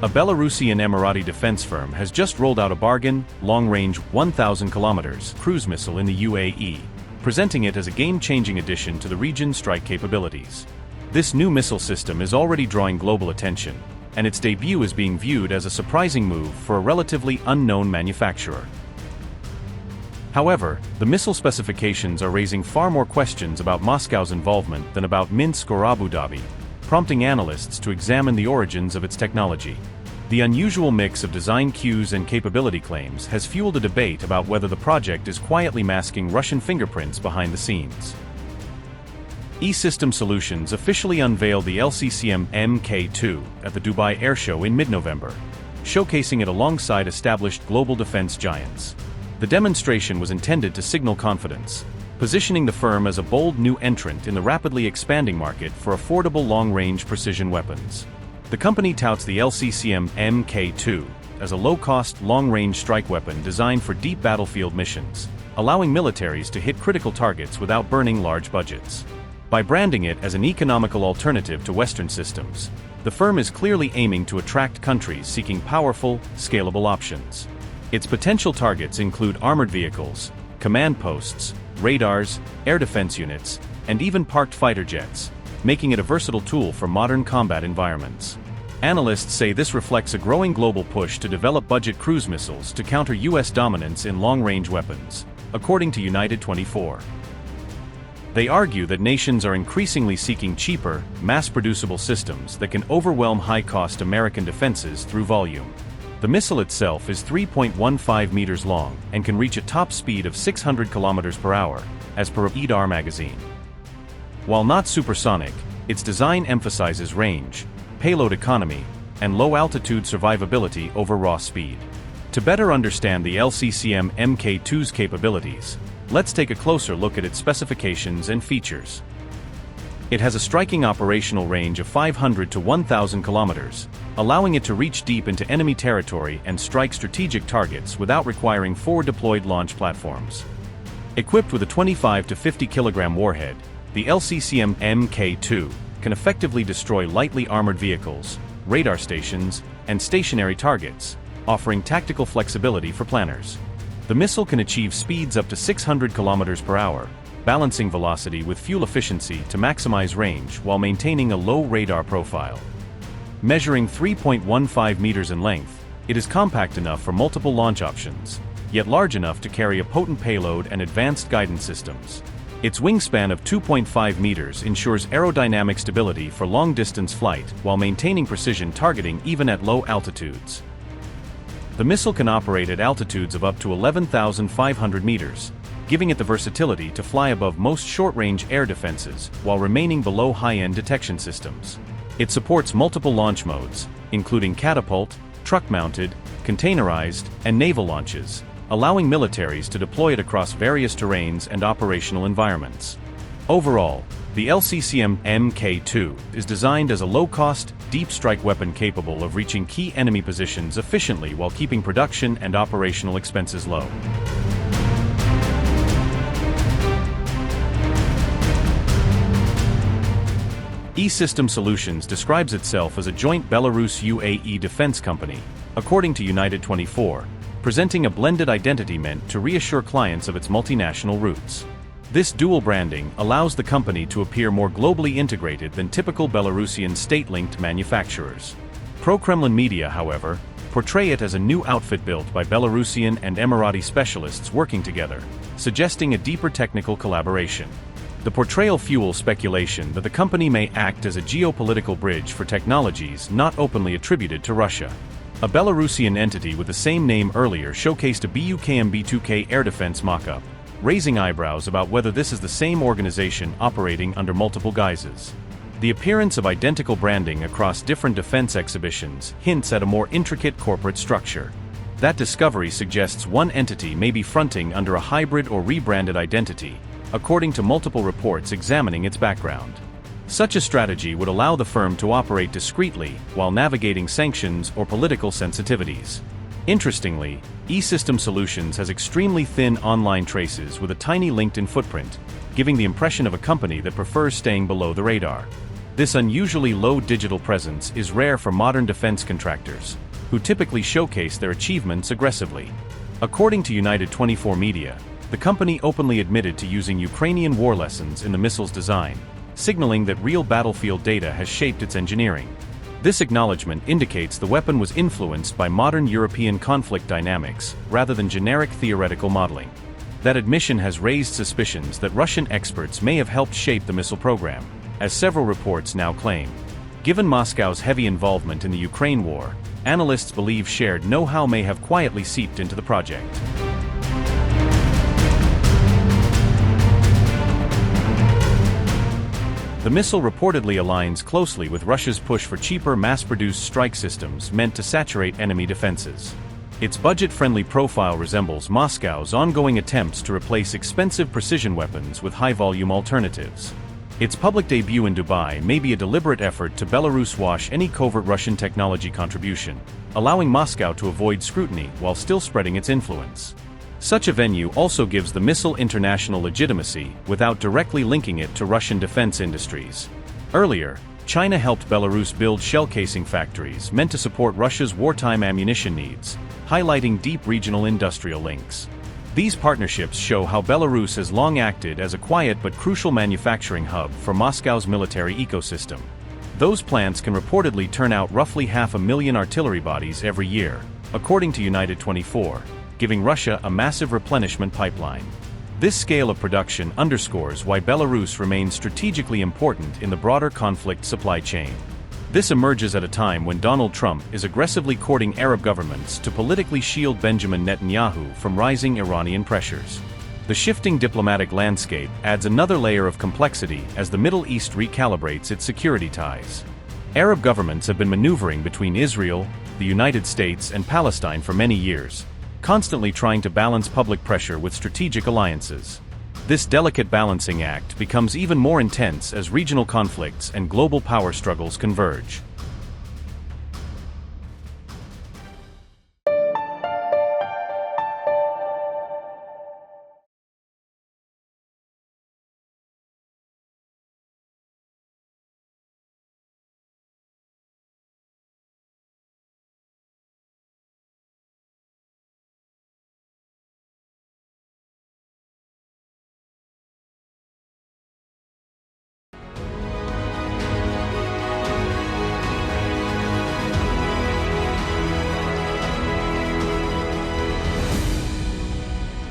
A Belarusian Emirati defense firm has just rolled out a bargain, long-range 1,000 kilometers cruise missile in the UAE, presenting it as a game-changing addition to the region's strike capabilities. This new missile system is already drawing global attention, and its debut is being viewed as a surprising move for a relatively unknown manufacturer. However, the missile specifications are raising far more questions about Moscow's involvement than about Minsk or Abu Dhabi, prompting analysts to examine the origins of its technology. The unusual mix of design cues and capability claims has fueled a debate about whether the project is quietly masking Russian fingerprints behind the scenes. E-System Solutions officially unveiled the LCCM MK2 at the Dubai Airshow in mid-November, showcasing it alongside established global defense giants. The demonstration was intended to signal confidence, positioning the firm as a bold new entrant in the rapidly expanding market for affordable long-range precision weapons. The company touts the LCCM MK2 as a low-cost, long-range strike weapon designed for deep battlefield missions, allowing militaries to hit critical targets without burning large budgets. By branding it as an economical alternative to Western systems, the firm is clearly aiming to attract countries seeking powerful, scalable options. Its potential targets include armored vehicles, command posts, radars, air defense units, and even parked fighter jets, making it a versatile tool for modern combat environments. Analysts say this reflects a growing global push to develop budget cruise missiles to counter U.S. dominance in long-range weapons, according to United 24. They argue that nations are increasingly seeking cheaper, mass-producible systems that can overwhelm high-cost American defenses through volume. The missile itself is 3.15 meters long and can reach a top speed of 600 kilometers per hour, as per EDAR magazine. While not supersonic, its design emphasizes range, payload economy, and low-altitude survivability over raw speed. To better understand the LCCM MK2's capabilities, let's take a closer look at its specifications and features. It has a striking operational range of 500 to 1,000 kilometers, allowing it to reach deep into enemy territory and strike strategic targets without requiring forward-deployed launch platforms. Equipped with a 25 to 50 kilogram warhead, the LCCM MK2 can effectively destroy lightly armored vehicles, radar stations, and stationary targets, offering tactical flexibility for planners. The missile can achieve speeds up to 600 kilometers per hour, balancing velocity with fuel efficiency to maximize range while maintaining a low radar profile. Measuring 3.15 meters in length, it is compact enough for multiple launch options, yet large enough to carry a potent payload and advanced guidance systems. Its wingspan of 2.5 meters ensures aerodynamic stability for long-distance flight while maintaining precision targeting even at low altitudes. The missile can operate at altitudes of up to 11,500 meters, giving it the versatility to fly above most short-range air defenses while remaining below high-end detection systems. It supports multiple launch modes, including catapult, truck-mounted, containerized, and naval launches, allowing militaries to deploy it across various terrains and operational environments. Overall, the LCCM MK2 is designed as a low-cost, deep-strike weapon capable of reaching key enemy positions efficiently while keeping production and operational expenses low. E-System Solutions describes itself as a joint Belarus-UAE defense company, according to United 24, presenting a blended identity meant to reassure clients of its multinational roots. This dual branding allows the company to appear more globally integrated than typical Belarusian state-linked manufacturers. Pro-Kremlin media, however, portray it as a new outfit built by Belarusian and Emirati specialists working together, suggesting a deeper technical collaboration. The portrayal fuels speculation that the company may act as a geopolitical bridge for technologies not openly attributed to Russia. A Belarusian entity with the same name earlier showcased a BUKM-B2K air defense mock-up, raising eyebrows about whether this is the same organization operating under multiple guises. The appearance of identical branding across different defense exhibitions hints at a more intricate corporate structure. That discovery suggests one entity may be fronting under a hybrid or rebranded identity, according to multiple reports examining its background. Such a strategy would allow the firm to operate discreetly while navigating sanctions or political sensitivities. Interestingly, E-System Solutions has extremely thin online traces with a tiny LinkedIn footprint, giving the impression of a company that prefers staying below the radar. This unusually low digital presence is rare for modern defense contractors, who typically showcase their achievements aggressively. According to United 24 Media, the company openly admitted to using Ukrainian war lessons in the missile's design, signaling that real battlefield data has shaped its engineering. This acknowledgement indicates the weapon was influenced by modern European conflict dynamics rather than generic theoretical modeling. That admission has raised suspicions that Russian experts may have helped shape the missile program, as several reports now claim. Given Moscow's heavy involvement in the Ukraine war, analysts believe shared know-how may have quietly seeped into the project. The missile reportedly aligns closely with Russia's push for cheaper mass-produced strike systems meant to saturate enemy defenses. Its budget-friendly profile resembles Moscow's ongoing attempts to replace expensive precision weapons with high-volume alternatives. Its public debut in Dubai may be a deliberate effort to Belarus wash any covert Russian technology contribution, allowing Moscow to avoid scrutiny while still spreading its influence. Such a venue also gives the missile international legitimacy without directly linking it to Russian defense industries. Earlier, China helped Belarus build shell casing factories meant to support Russia's wartime ammunition needs, highlighting deep regional industrial links. These partnerships show how Belarus has long acted as a quiet but crucial manufacturing hub for Moscow's military ecosystem. Those plants can reportedly turn out roughly 500,000 artillery bodies every year, according to United 24, giving Russia a massive replenishment pipeline. This scale of production underscores why Belarus remains strategically important in the broader conflict supply chain. This emerges at a time when Donald Trump is aggressively courting Arab governments to politically shield Benjamin Netanyahu from rising Iranian pressures. The shifting diplomatic landscape adds another layer of complexity as the Middle East recalibrates its security ties. Arab governments have been maneuvering between Israel, the United States, and Palestine for many years, constantly trying to balance public pressure with strategic alliances. This delicate balancing act becomes even more intense as regional conflicts and global power struggles converge.